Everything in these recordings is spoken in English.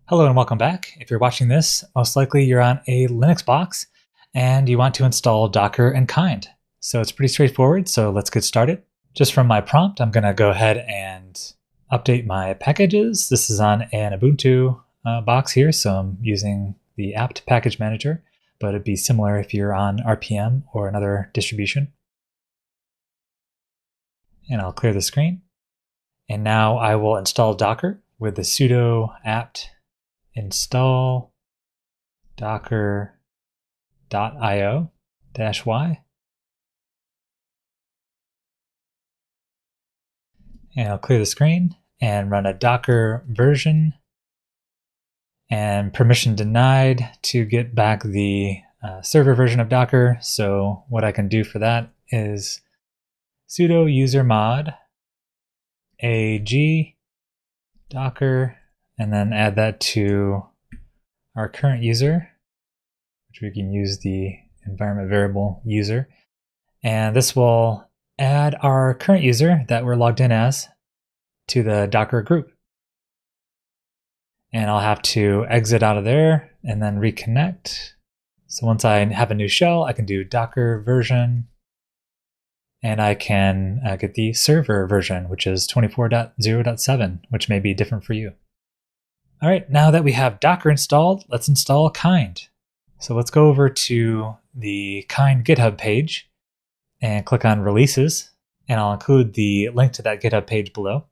Hello and welcome back. If you're watching this, most likely you're on a Linux box and you want to install Docker and Kind. So it's pretty straightforward, so let's get started. Just from my prompt, I'm going to go ahead and update my packages. This is on an Ubuntu box here, so I'm using the apt package manager, but it'd be similar if you're on RPM or another distribution. And I'll clear the screen. And now I will install Docker with the sudo apt install docker.io-y. And I'll clear the screen and run a Docker version and permission denied to get back the server version of Docker. So what I can do for that is sudo usermod ag docker and then add that to our current user, which we can use the environment variable user. And this will add our current user that we're logged in as to the Docker group. And I'll have to exit out of there and then reconnect. So once I have a new shell, I can do Docker version, and I can get the server version, which is 24.0.7, which may be different for you. All right, now that we have Docker installed, let's install Kind. So let's go over to the Kind GitHub page and click on Releases, and I'll include the link to that GitHub page below.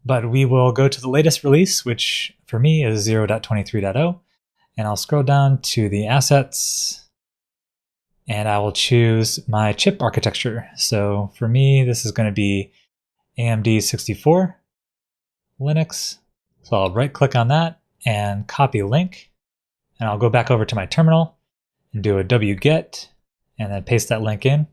But we will go to the latest release, which for me is 0.23.0, and I'll scroll down to the assets, and I will choose my chip architecture. So for me, this is going to be AMD 64 Linux. So I'll right click on that and copy link, and I'll go back over to my terminal and do a wget and then paste that link in.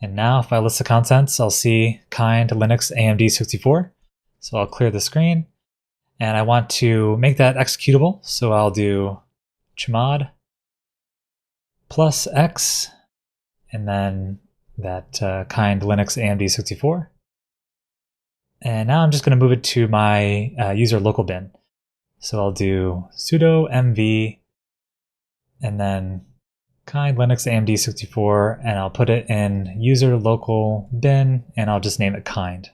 And now if I list the contents, I'll see Kind Linux AMD 64. So I'll clear the screen and I want to make that executable. So I'll do chmod plus x and then that Kind Linux AMD 64. And now I'm just going to move it to my user local bin. So I'll do sudo mv and then Kind Linux AMD 64, and I'll put it in user local bin, and I'll just name it Kind.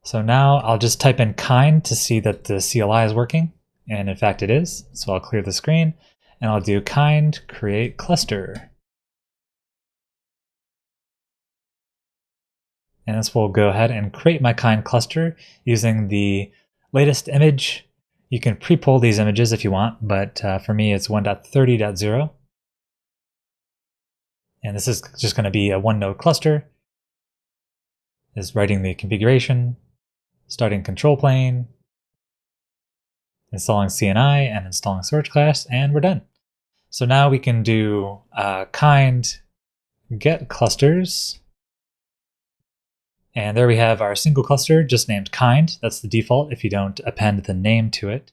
So now I'll just type in Kind to see that the CLI is working, and in fact it is. So I'll clear the screen, and I'll do Kind create cluster. And this will go ahead and create my Kind cluster using the latest image. You can pre-pull these images if you want, but for me it's 1.30.0. And this is just going to be a one node cluster. Is writing the configuration, starting control plane, installing CNI, and installing storage class, and we're done. So now we can do Kind get clusters. And there we have our single cluster just named Kind. That's the default if you don't append the name to it.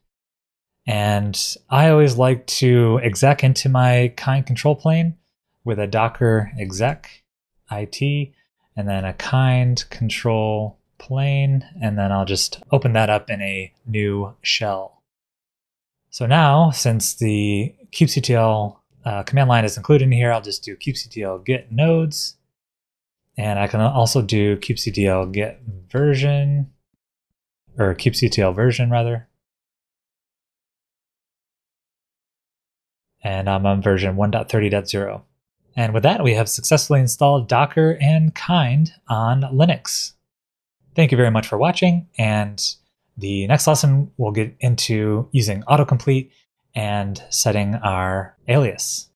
And I always like to exec into my Kind control plane with a docker exec it and then a Kind control plane. And then I'll just open that up in a new shell. So now, since the kubectl command line is included in here, I'll just do kubectl get nodes. And I can also do kubectl get version, or kubectl version rather. And I'm on version 1.30.0. And with that, we have successfully installed Docker and Kind on Linux. Thank you very much for watching. And the next lesson, we'll get into using autocomplete and setting our alias.